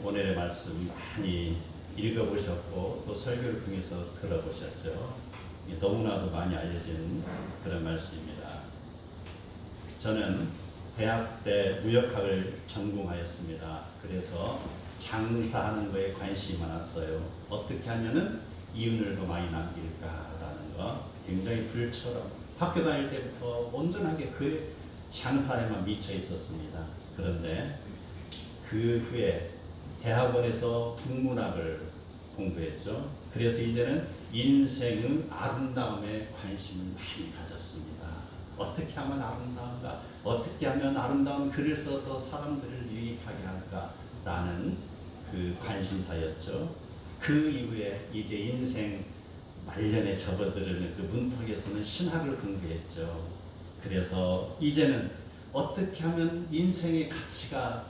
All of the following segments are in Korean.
오늘의 말씀 많이 읽어보셨고 또 설교를 통해서 들어보셨죠. 너무나도 많이 알려진 그런 말씀입니다. 저는 대학 때 무역학을 전공하였습니다. 그래서 장사하는 거에 관심이 많았어요. 어떻게 하면은 이윤을 더 많이 남길까라는 거 굉장히 불처럼 학교 다닐 때부터 온전하게 그 장사에만 미쳐 있었습니다. 그런데 그 후에 대학원에서 국문학을 공부했죠. 그래서 이제는 인생의 아름다움에 관심을 많이 가졌습니다. 어떻게 하면 아름다운가? 어떻게 하면 아름다운 글을 써서 사람들을 유익하게 할까라는 그 관심사였죠. 그 이후에 이제 인생 말년에 접어드는 그 문턱에서는 신학을 공부했죠. 그래서 이제는 어떻게 하면 인생의 가치가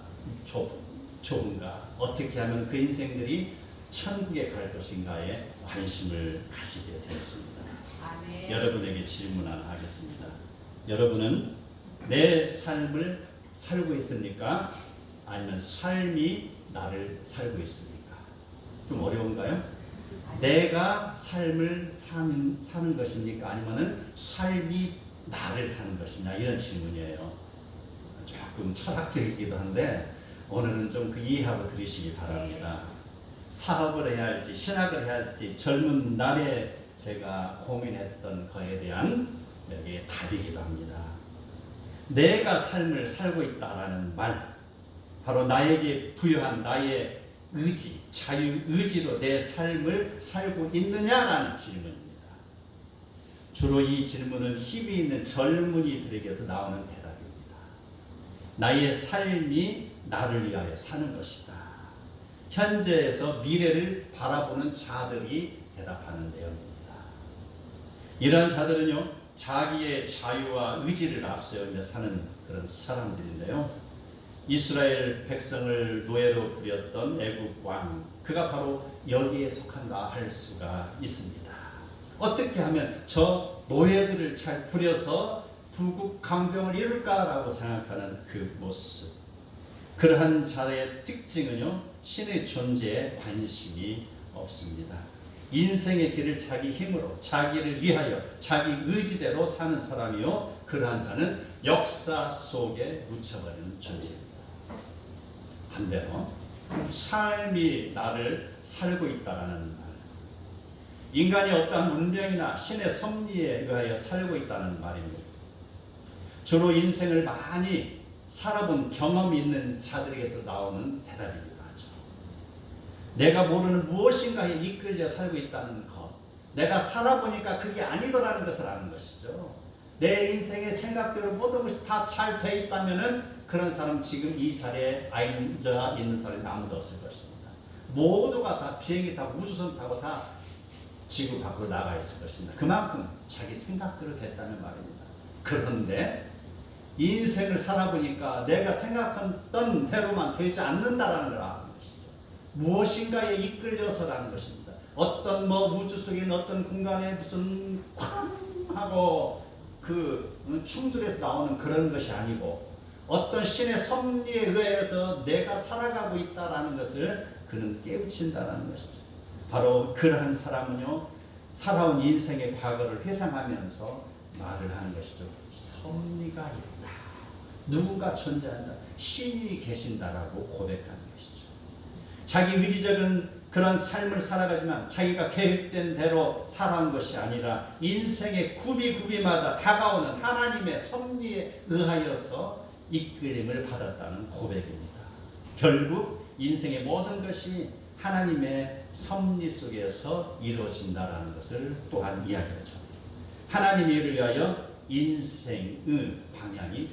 좋은가? 어떻게 하면 그 인생들이 천국에 갈 것인가에 관심을 가지게 되었습니다. 아멘. 여러분에게 질문 하나 하겠습니다. 여러분은 내 삶을 살고 있습니까? 아니면 삶이 나를 살고 있습니까? 좀 어려운가요? 내가 삶을 사는 것입니까? 아니면 삶이 나를 사는 것이냐? 이런 질문이에요. 조금 철학적이기도 한데 오늘은 좀 그 이해하고 들으시기 바랍니다. 사업을 해야 할지 신학을 해야 할지 젊은 날에 제가 고민했던 거에 대한 여기에 답이기도 합니다. 내가 삶을 살고 있다라는 말, 바로 나에게 부여한 나의 의지, 자유의지로 내 삶을 살고 있느냐라는 질문입니다. 주로 이 질문은 힘이 있는 젊은이들에게서 나오는 대답입니다. 나의 삶이 나를 위하여 사는 것이다. 현재에서 미래를 바라보는 자들이 대답하는 내용입니다. 이러한 자들은요, 자기의 자유와 의지를 앞세우며 사는 그런 사람들인데요. 이스라엘 백성을 노예로 부렸던 애국 왕, 그가 바로 여기에 속한다 할 수가 있습니다. 어떻게 하면 저 노예들을 잘 부려서 부국 강병을 이룰까라고 생각하는 그 모습, 그러한 자의 특징은요, 신의 존재에 관심이 없습니다. 인생의 길을 자기 힘으로, 자기를 위하여, 자기 의지대로 사는 사람이요, 그러한 자는 역사 속에 묻혀버리는 존재입니다. 반대로 삶이 나를 살고 있다라는 말, 인간이 어떠한 운명이나 신의 섭리에 의하여 살고 있다는 말입니다. 주로 인생을 많이 살아본 경험이 있는 자들에게서 나오는 대답이기도 하죠. 내가 모르는 무엇인가에 이끌려 살고 있다는 것, 내가 살아보니까 그게 아니더라는 것을 아는 것이죠. 내 인생의 생각대로 모든 것이 다 잘 돼 있다면은 그런 사람 지금 이 자리에 앉아 있는 사람이 아무도 없을 것입니다. 모두가 다 비행기 타고 우주선 타고 다 지구 밖으로 나가 있을 것입니다. 그만큼 자기 생각대로 됐다는 말입니다. 그런데 인생을 살아보니까 내가 생각했던 대로만 되지 않는다라는 걸 아는 것이죠. 무엇인가에 이끌려서라는 것입니다. 어떤 우주 속에 어떤 공간에 무슨 쾅 하고 그 충돌해서 나오는 그런 것이 아니고 어떤 신의 섭리에 의해서 내가 살아가고 있다라는 것을 그는 깨우친다라는 것이죠. 바로 그러한 사람은요, 살아온 인생의 과거를 회상하면서 말을 하는 것이죠. 섭리가 있다. 누구가 존재한다. 신이 계신다라고 고백하는 것이죠. 자기 의지적인 그런 삶을 살아가지만 자기가 계획된 대로 살아온 것이 아니라 인생의 구비구비마다 다가오는 하나님의 섭리에 의하여서 이끌림을 받았다는 고백입니다. 결국 인생의 모든 것이 하나님의 섭리 속에서 이루어진다라는 것을 또한 이야기하죠. 하나님의 일을 위하여 인생의 방향이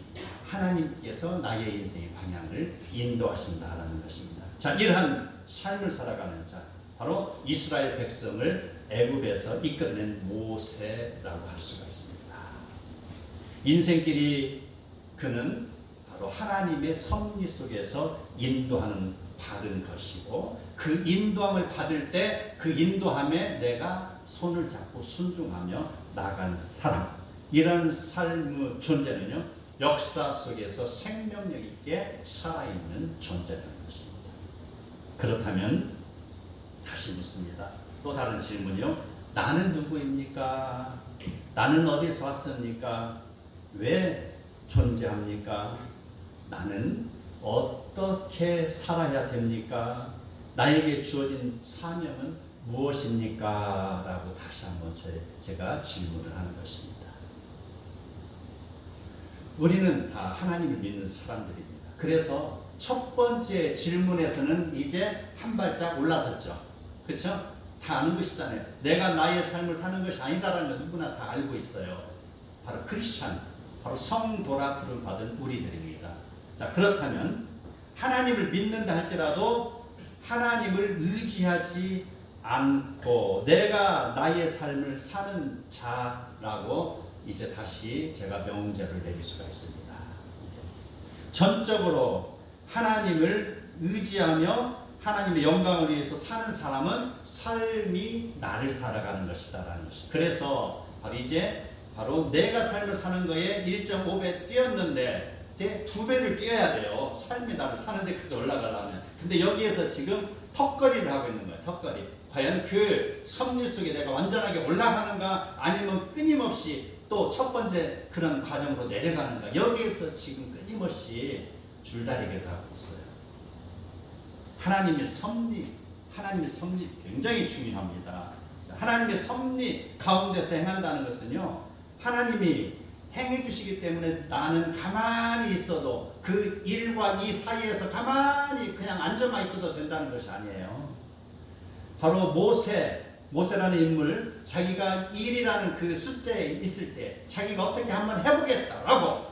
하나님께서 나의 인생의 방향을 인도하신다라는 것입니다. 자, 이러한 삶을 살아가는 자, 바로 이스라엘 백성을 애굽에서 이끌어낸 모세라고 할 수가 있습니다. 인생길이 그는 바로 하나님의 섭리 속에서 인도하는 받은 것이고, 그 인도함을 받을 때 그 인도함에 내가 손을 잡고 순종하며 나간 사람, 이런 삶의 존재는요, 역사 속에서 생명력 있게 살아있는 존재라는 것입니다. 그렇다면 다시 묻습니다. 또 다른 질문이요. 나는 누구입니까? 나는 어디서 왔습니까? 왜 존재합니까? 나는 어떻게 살아야 됩니까? 나에게 주어진 사명은 무엇입니까? 라고 다시 한번 제가 질문을 하는 것입니다. 우리는 다 하나님을 믿는 사람들입니다. 그래서 첫 번째 질문에서는 이제 한 발짝 올라섰죠. 그렇죠? 다 아는 것이잖아요. 내가 나의 삶을 사는 것이 아니다라는 걸 누구나 다 알고 있어요. 바로 크리스찬, 바로 성도라 부름 받은 우리들입니다. 자, 그렇다면 하나님을 믿는다 할지라도 하나님을 의지하지 않고 내가 나의 삶을 사는 자라고 이제 다시 제가 명제를 내릴 수가 있습니다. 전적으로 하나님을 의지하며 하나님의 영광을 위해서 사는 사람은 삶이 나를 살아가는 것이다라는 것이. 그래서 바로 내가 삶을 사는 거에 1.5배 뛰었는데 이제 2배를 뛰어야 돼요. 삶이 나를 사는 데까지 올라가려면. 근데 여기에서 지금 턱걸이를 하고 있는 거예요. 턱걸이. 과연 그 섭리 속에 내가 완전하게 올라가는가 아니면 끊임없이 또 첫 번째 그런 과정으로 내려가는가. 여기에서 지금 끊임없이 줄다리기를 하고 있어요. 하나님의 섭리 굉장히 중요합니다. 하나님의 섭리 가운데서 행한다는 것은요, 하나님이 행해 주시기 때문에 나는 가만히 있어도 그 일과 이 사이에서 가만히 그냥 앉아만 있어도 된다는 것이 아니에요. 바로 모세라는 인물, 자기가 일이라는 그 숫자에 있을 때 자기가 어떻게 한번 해보겠다라고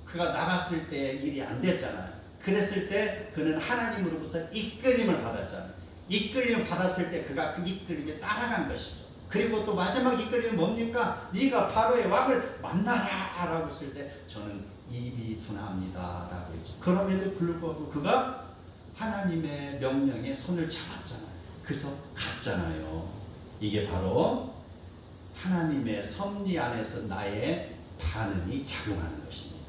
그가 나갔을 때 일이 안 됐잖아요. 그랬을 때 그는 하나님으로부터 이끌림을 받았잖아요. 이끌림을 받았을 때 그가 그 이끌림에 따라간 것이죠. 그리고 또 마지막 이끌림이 뭡니까? 네가 바로의 왕을 만나라 라고 했을 때 저는 입이 둔합니다 라고 했죠. 그럼에도 불구하고 그가 하나님의 명령에 손을 잡았잖아요. 그래서 갔잖아요. 이게 바로 하나님의 섭리 안에서 나의 반응이 작용하는 것입니다.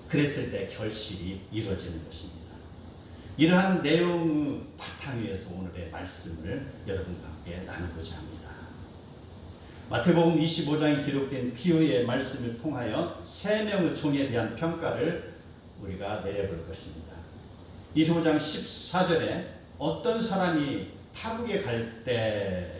그랬을 때 결실이 이루어지는 것입니다. 이러한 내용의 바탕 위에서 오늘의 말씀을 여러분과 함께 나누고자 합니다. 마태복음 25장에 기록된 비유의 말씀을 통하여 3명의 종에 대한 평가를 우리가 내려볼 것입니다. 25장 14절에 어떤 사람이 타국에 갈 때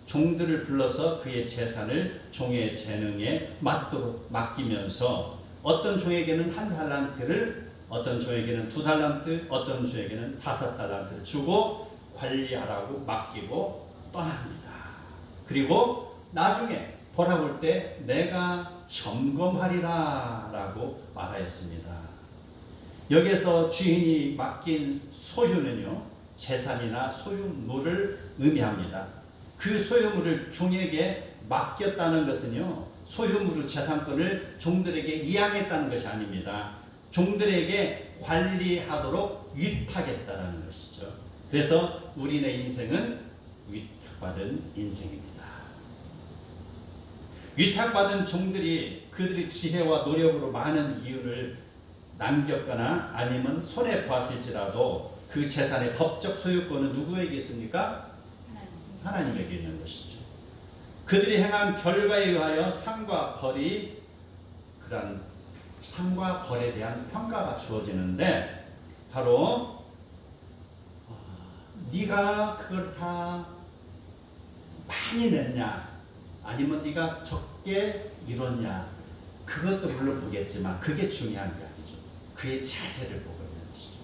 종들을 불러서 그의 재산을 종의 재능에 맞도록 맡기면서 어떤 종에게는 1달란트를, 어떤 종에게는 2달란트, 어떤 종에게는 5달란트를 주고 관리하라고 맡기고 떠납니다. 그리고 나중에 돌아올 때 내가 점검하리라 라고 말하였습니다. 여기에서 주인이 맡긴 소유는요, 재산이나 소유물을 의미합니다. 그 소유물을 종에게 맡겼다는 것은요, 소유물의 재산권을 종들에게 이양했다는 것이 아닙니다. 종들에게 관리하도록 위탁했다는 것이죠. 그래서 우리의 인생은 위탁받은 인생입니다. 위탁받은 종들이 그들의 지혜와 노력으로 많은 이윤을 남겼거나 아니면 손해보았을지라도 그 재산의 법적 소유권은 누구에게 있습니까? 하나님에게 있는 것이죠. 그들이 행한 결과에 의하여 상과 벌에 대한 평가가 주어지는데 바로 네가 그걸 다 많이 냈냐 아니면 네가 적게 이뤘냐 그것도 물론 보겠지만 그게 중요한 게 아니죠. 그의 자세를 보고 있는 것이죠.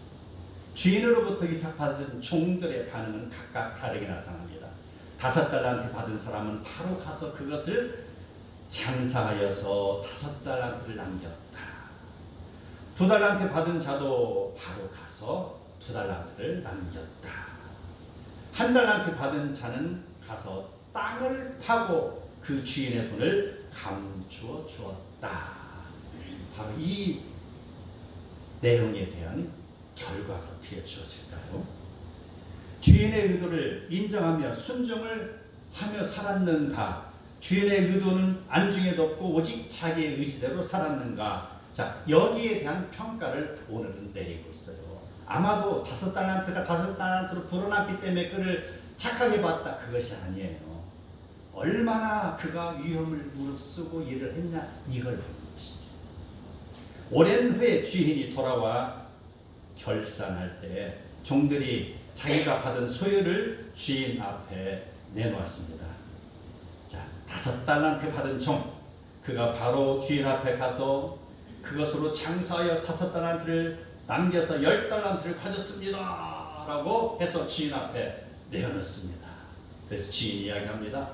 주인으로부터 위탁받은 종들의 반응은 각각 다르게 나타납니다. 5달란트 받은 사람은 바로 가서 그것을 장사하여서 5달란트를 남겼다. 2달란트 받은 자도 바로 가서 2달란트를 남겼다. 1달란트 받은 자는 가서 땅을 파고 그 주인의 돈을 감추어 주었다. 바로 이 내용에 대한 결과가 어떻게 주어질까요? 주인의 의도를 인정하며 순종을 하며 살았는가? 주인의 의도는 안중에도 없고 오직 자기의 의지대로 살았는가? 자, 여기에 대한 평가를 오늘은 내리고 있어요. 아마도 5달란트가 5달란트로 불어났기 때문에 그를 착하게 봤다, 그것이 아니에요. 얼마나 그가 위험을 무릅쓰고 일을 했냐, 이걸 보는 것이죠. 오랜 후에 주인이 돌아와 결산할 때 종들이 자기가 받은 소유를 주인 앞에 내놓았습니다. 자, 5달란트 받은 종, 그가 바로 주인 앞에 가서 그것으로 장사하여 5달란트를 남겨서 10달란트를 가졌습니다 라고 해서 주인 앞에 내어놓습니다. 그래서 주인이 이야기합니다.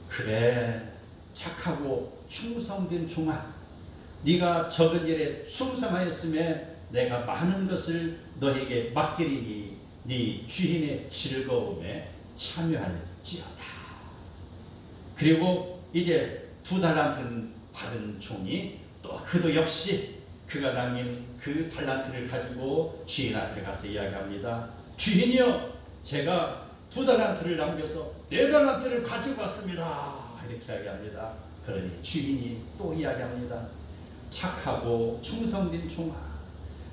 그래, 착하고 충성된 종아, 네가 적은 일에 충성하였으면 내가 많은 것을 너에게 맡기리니 네 주인의 즐거움에 참여할지어다. 그리고 이제 2달란트 받은 종이 또 그도 역시 그가 남긴 그 달란트를 가지고 주인 앞에 가서 이야기합니다. 주인이여, 제가 2달란트를 남겨서 4달란트를 가지고 왔습니다. 이렇게 이야기합니다. 그러니 주인이 또 이야기합니다. 착하고 충성된 종아,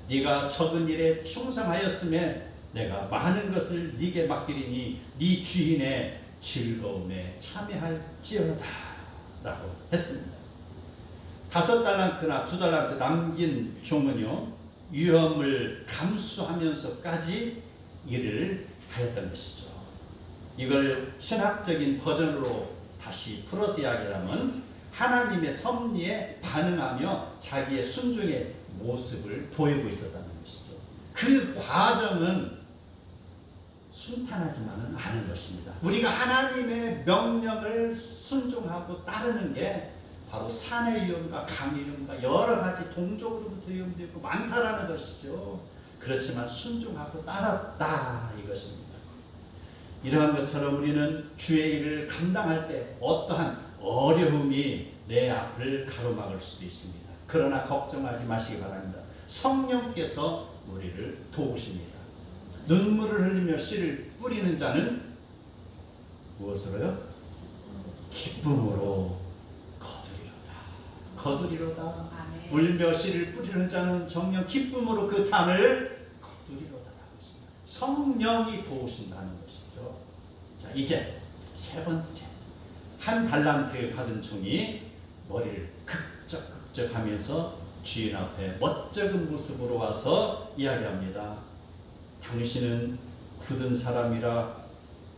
네가 적은 일에 충성하였으면 내가 많은 것을 네게 맡기리니 네 주인의 즐거움에 참여할지어다 라고 했습니다. 5달란트나 2달란트 남긴 종은요, 위험을 감수하면서까지 일을 하였던 것이죠. 이걸 신학적인 버전으로 다시 풀어서 이야기하면 하나님의 섭리에 반응하며 자기의 순종의 모습을 보이고 있었다는 것이죠. 그 과정은 순탄하지만은 않은 것입니다. 우리가 하나님의 명령을 순종하고 따르는 게 바로 산의 위험과 강의 위험과 여러 가지 동족으로부터 위험도 있고 많다라는 것이죠. 그렇지만 순종하고 따랐다, 이것입니다. 이러한 것처럼 우리는 주의 일을 감당할 때 어떠한 어려움이 내 앞을 가로막을 수도 있습니다. 그러나 걱정하지 마시기 바랍니다. 성령께서 우리를 도우십니다. 눈물을 흘리며 씨를 뿌리는 자는 무엇으로요? 기쁨으로 거두리로다. 울며 씨를 뿌리는 자는 정녕 기쁨으로 그 단을 거두리로다라고 했습니다. 성령이 도우신다는 것이죠. 자, 이제 세 번째, 1달란트 받은 종이 머리를 극적극적하면서 주인 앞에 멋쩍은 모습으로 와서 이야기합니다. 당신은 굳은 사람이라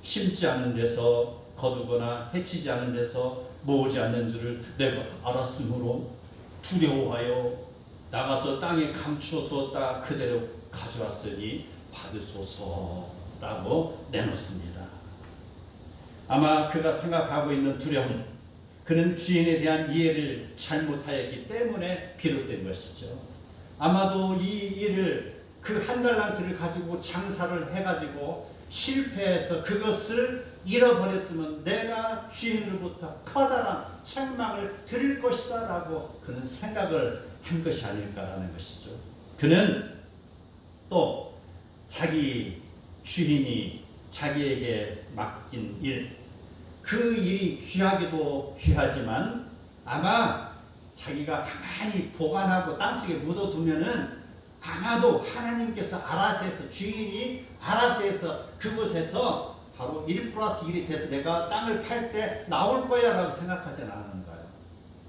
심지 않은 데서 거두거나 해치지 않은 데서 모으지 않는 줄을 내가 알았으므로 두려워하여 나가서 땅에 감추어 두었다 그대로 가져왔으니 받으소서라고 내놓습니다. 아마 그가 생각하고 있는 두려움, 그는 주인에 대한 이해를 잘못하였기 때문에 비롯된 것이죠. 아마도 이 일을, 그 1달란트를 가지고 장사를 해가지고 실패해서 그것을 잃어버렸으면 내가 주인으로부터 커다란 책망을 들을 것이다 라고 그는 생각을 한 것이 아닐까라는 것이죠. 그는 또 자기 주인이 자기에게 맡긴 일, 그 일이 귀하기도 귀하지만 아마 자기가 가만히 보관하고 땅속에 묻어두면은 아마도 하나님께서 알아서 해서, 주인이 알아서 해서 그곳에서 바로 1+1이 돼서 내가 땅을 팔 때 나올 거야 라고 생각하지 않았는가요?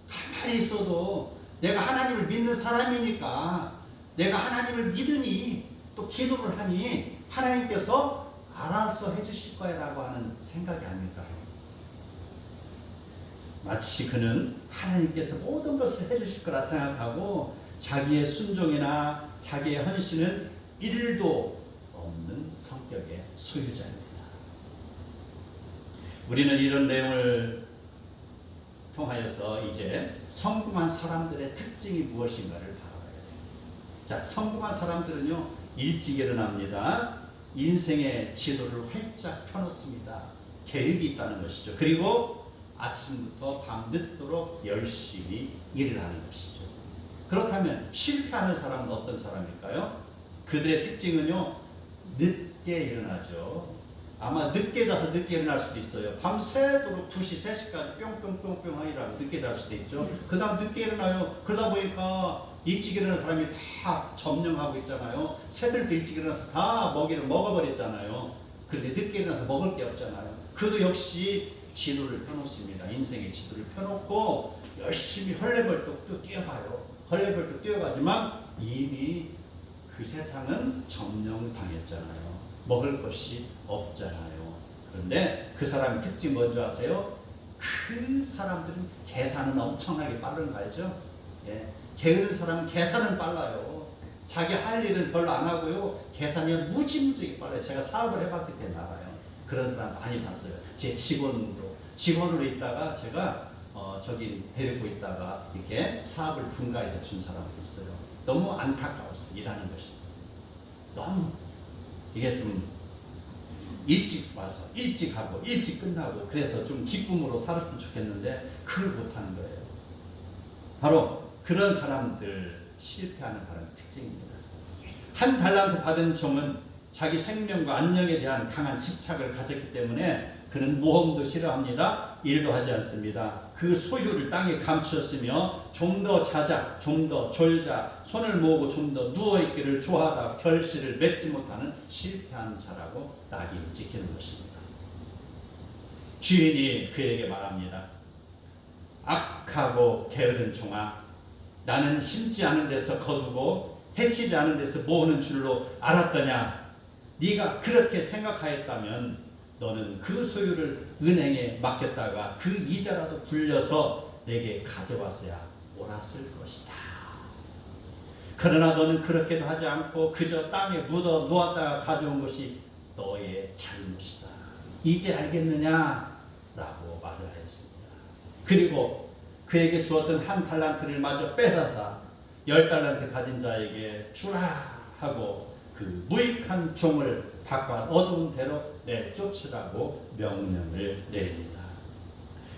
가만히 있어도 내가 하나님을 믿는 사람이니까, 내가 하나님을 믿으니 또 기도를 하니 하나님께서 알아서 해주실 거야 라고 하는 생각이 아닐까요? 마치 그는 하나님께서 모든 것을 해주실 거라 생각하고 자기의 순종이나 자기의 헌신은 1도 없는 성격의 소유자입니다. 우리는 이런 내용을 통하여서 이제 성공한 사람들의 특징이 무엇인가를 바라봐야 돼요. 자, 성공한 사람들은요, 일찍 일어납니다. 인생의 지도를 활짝 펴놓습니다. 계획이 있다는 것이죠. 그리고 아침부터 밤 늦도록 열심히 일을 하는 것이죠. 그렇다면 실패하는 사람은 어떤 사람일까요? 그들의 특징은요, 늦게 일어나죠. 아마 늦게 자서 늦게 일어날 수도 있어요. 밤새도록 2시, 3시까지 뿅뿅뿅뿅 하이라고 늦게 잘 수도 있죠. 그 다음 늦게 일어나요. 그러다 보니까 일찍 일어나는 사람이 다 점령하고 있잖아요. 새벽도 일찍 일어나서 다 먹이를 먹어버렸잖아요. 그런데 늦게 일어나서 먹을 게 없잖아요. 그도 역시 지도를 펴놓습니다. 인생의 지도를 펴놓고 열심히 헐레벌떡 또 뛰어가요. 헐레벌떡 뛰어가지만 이미 그 세상은 점령당했잖아요. 먹을 것이 없잖아요. 그런데 그 사람의 특징 뭔지 아세요? 그 사람들은 계산은 엄청나게 빠른 거 알죠? 예. 게으른 사람은 계산은 빨라요. 자기 할 일은 별로 안 하고요. 계산이 무지무지하게 빨라요. 제가 사업을 해봤기 때문에 알아요. 그런 사람 많이 봤어요. 제 직원으로 있다가 제가 저기 데리고 있다가 이렇게 사업을 분가해서 준 사람도 있어요. 너무 안타까웠어요. 일하는 것이. 너무 이게 좀 일찍 와서 일찍 하고 일찍 끝나고 그래서 좀 기쁨으로 살았으면 좋겠는데 그걸 못하는 거예요. 바로 그런 사람들, 실패하는 사람의 특징입니다. 한 달란트 받은 종은 자기 생명과 안녕에 대한 강한 집착을 가졌기 때문에 그는 모험도 싫어합니다. 일도 하지 않습니다. 그 소유를 땅에 감추었으며 좀 더 자자, 좀 더 졸자, 손을 모으고 좀 더 누워있기를 좋아하다 결실을 맺지 못하는 실패한 자라고 낙인을 찍히는 것입니다. 주인이 그에게 말합니다. 악하고 게으른 종아, 나는 심지 않은 데서 거두고 해치지 않은 데서 모으는 줄로 알았더냐. 네가 그렇게 생각하였다면 너는 그 소유를 은행에 맡겼다가 그 이자라도 불려서 내게 가져왔어야 옳았을 것이다. 그러나 너는 그렇게도 하지 않고 그저 땅에 묻어 놓았다가 가져온 것이 너의 잘못이다. 이제 알겠느냐? 라고 말을 하였습니다. 그리고 그에게 주었던 한 달란트를 마저 뺏어서 10달란트 가진 자에게 주라 하고 그 무익한 종을 바깥 어두운 데로 내쫓으라고 명령을 내립니다.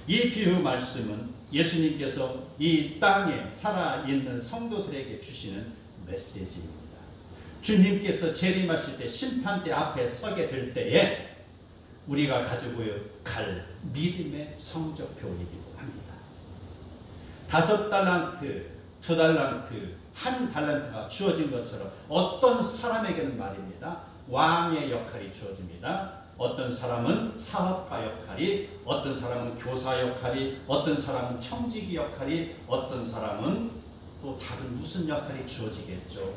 이 비유 말씀은 예수님께서 이 땅에 살아있는 성도들에게 주시는 메시지입니다. 주님께서 재림하실 때 심판대 앞에 서게 될 때에 우리가 가지고 갈 믿음의 성적표이기도 합니다. 5달란트, 2달란트, 1달란트가 주어진 것처럼 어떤 사람에게는 말입니다. 왕의 역할이 주어집니다. 어떤 사람은 사업가 역할이, 어떤 사람은 교사 역할이, 어떤 사람은 청지기 역할이, 어떤 사람은 또 다른 무슨 역할이 주어지겠죠.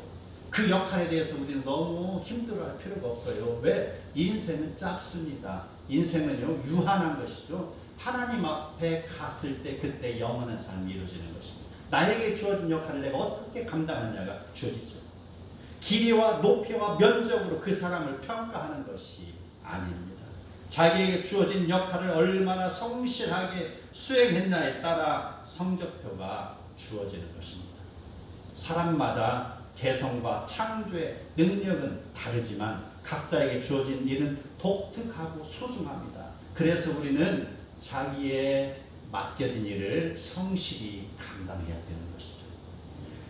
그 역할에 대해서 우리는 너무 힘들어할 필요가 없어요. 왜? 인생은 짧습니다. 인생은요 유한한 것이죠. 하나님 앞에 갔을 때 그때 영원한 삶이 이루어지는 것입니다. 나에게 주어진 역할을 내가 어떻게 감당하느냐가 주어지죠. 길이와 높이와 면적으로 그 사람을 평가하는 것이 아닙니다. 자기에게 주어진 역할을 얼마나 성실하게 수행했나에 따라 성적표가 주어지는 것입니다. 사람마다 개성과 창조의 능력은 다르지만 각자에게 주어진 일은 독특하고 소중합니다. 그래서 우리는 자기의 맡겨진 일을 성실히 감당해야 되는 것이죠.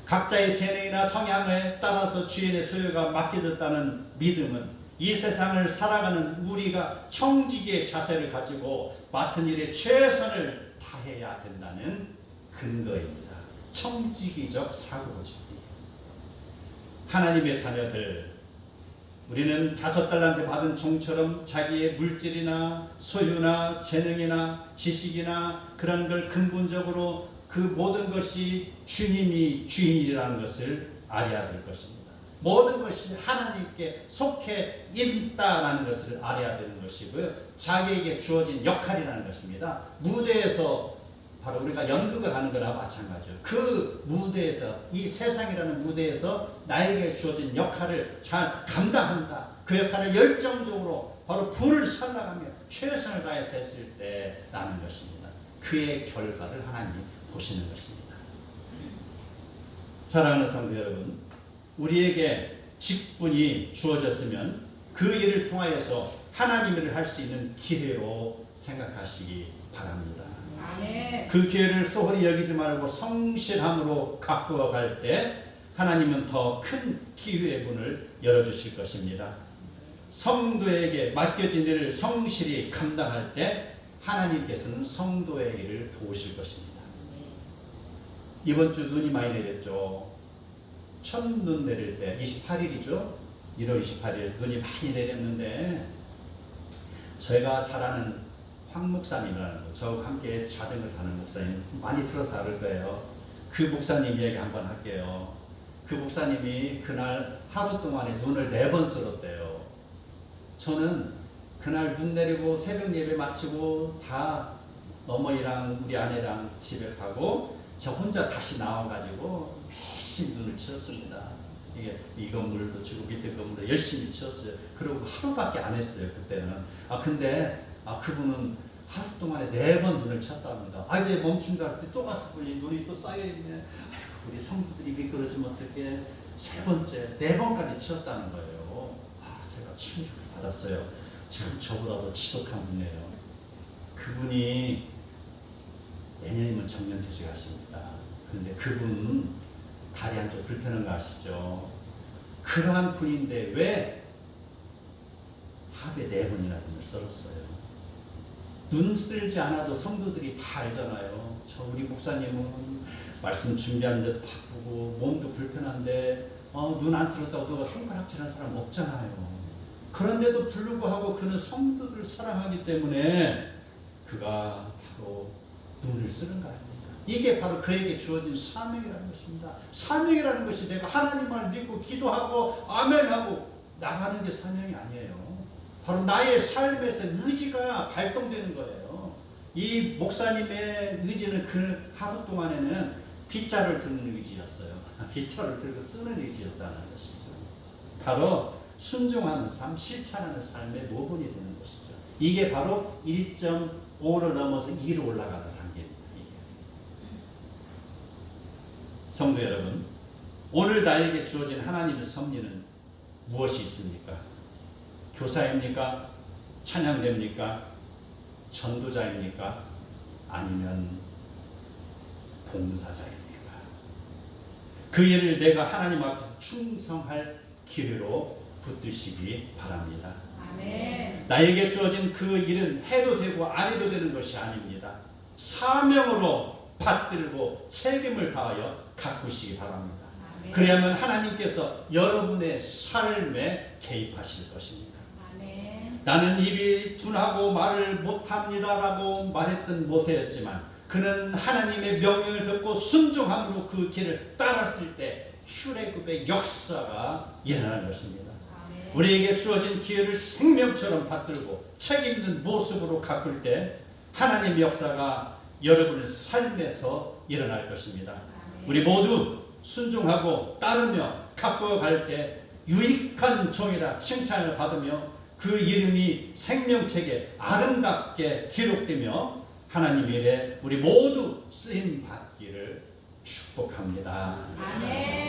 각자의 재능이나 성향에 따라서 주인의 소유가 맡겨졌다는 믿음은 이 세상을 살아가는 우리가 청지기의 자세를 가지고 맡은 일에 최선을 다해야 된다는 근거입니다. 청지기적 사고죠. 하나님의 자녀들, 우리는 5달란트 받은 종처럼 자기의 물질이나 소유나 재능이나 지식이나 그런 걸 근본적으로 그 모든 것이 주님이 주인이라는 것을 알아야 될 것입니다. 모든 것이 하나님께 속해 있다라는 것을 알아야 되는 것이고요. 자기에게 주어진 역할이라는 것입니다. 무대에서 바로 우리가 연극을 하는 거나 마찬가지예요. 그 무대에서, 이 세상이라는 무대에서 나에게 주어진 역할을 잘 감당한다. 그 역할을 열정적으로 바로 불을 살라가며 최선을 다해서 했을 때라는 것입니다. 그의 결과를 하나님이 보시는 것입니다. 사랑하는 성도 여러분, 우리에게 직분이 주어졌으면 그 일을 통하여서 하나님 일을 할 수 있는 기회로 생각하시기 바랍니다. 그 기회를 소홀히 여기지 말고 성실함으로 가꾸어 갈 때 하나님은 더 큰 기회의 문을 열어주실 것입니다. 성도에게 맡겨진 일을 성실히 감당할 때 하나님께서는 성도의 일을 도우실 것입니다. 이번 주 눈이 많이 내렸죠. 첫눈 내릴 때 28일이죠. 1월 28일 눈이 많이 내렸는데 저희가 잘 아는 황 목사님이라는 거, 저와 함께 자전거 타는 목사님 많이 들어서 알 거예요. 그 목사님 이야기 한번 할게요. 그 목사님이 그날 하루 동안에 눈을 4번 쓸었대요. 저는 그날 눈 내리고 새벽 예배 마치고 다 어머니랑 우리 아내랑 집에 가고 저 혼자 다시 나와가지고 열심히 눈을 치웠습니다. 이게 이 건물도 치고 밑에 건물도 열심히 치웠어요. 그리고 하루밖에 안 했어요 그때는. 근데 그분은 하루 동안에 4번 눈을 쳤다 합니다. 이제 멈춘 줄 알았더니 또 가서 보니 눈이 또 쌓여있네. 아이고 우리 성도들이 미끄러지면 어떡해. 3번째 4번까지 치웠다는 거예요. 제가 충격을 받았어요. 참 저보다도 지독한 분이에요. 그분이 내년이면 정년퇴직하십니다. 그런데 그분 다리 한쪽 불편한 거 아시죠? 그러한 분인데 왜 하루에 4번이나 눈을 썰었어요? 눈 쓸지 않아도 성도들이 다 알잖아요. 우리 목사님은 말씀 준비하는데 바쁘고 몸도 불편한데 눈 안 쓸었다고 누가 손가락질하는 사람 없잖아요. 그런데도 불구하고 그는 성도들을 사랑하기 때문에 그가 바로 눈을 쓰는 거 아닙니까? 이게 바로 그에게 주어진 사명이라는 것입니다. 사명이라는 것이 내가 하나님을 믿고 기도하고 아멘하고 나가는 게 사명이 아니에요. 바로 나의 삶에서 의지가 발동되는 거예요. 이 목사님의 의지는 그 하루 동안에는 빗자를 드는 의지였어요. 빗자를 들고 쓰는 의지였다는 것이죠. 바로 순종하는 삶, 실천하는 삶의 모본이 되는 것이죠. 이게 바로 1.5를 넘어서 2로 올라가는 단계입니다. 이게. 성도 여러분, 오늘 나에게 주어진 하나님의 섭리는 무엇이 있습니까? 교사입니까? 찬양대입니까? 전도자입니까? 아니면 봉사자입니까? 그 일을 내가 하나님 앞에서 충성할 기회로 붙드시기 바랍니다. 아멘. 나에게 주어진 그 일은 해도 되고 안 해도 되는 것이 아닙니다. 사명으로 받들고 책임을 다하여 가꾸시기 바랍니다. 아멘. 그래야만 하나님께서 여러분의 삶에 개입하실 것입니다. 아멘. 나는 입이 둔하고 말을 못합니다라고 말했던 모세였지만 그는 하나님의 명령을 듣고 순종함으로 그 길을 따랐을 때 출애굽의 역사가 일어나는 것입니다. 아멘. 우리에게 주어진 기회를 생명처럼 받들고 책임있는 모습으로 가꿀 때 하나님의 역사가 여러분의 삶에서 일어날 것입니다. 아멘. 우리 모두 순종하고 따르며 가꾸어갈 때 유익한 종이라 칭찬을 받으며 그 이름이 생명책에 아름답게 기록되며 하나님의 일에 우리 모두 쓰임 받기를 축복합니다. 아멘.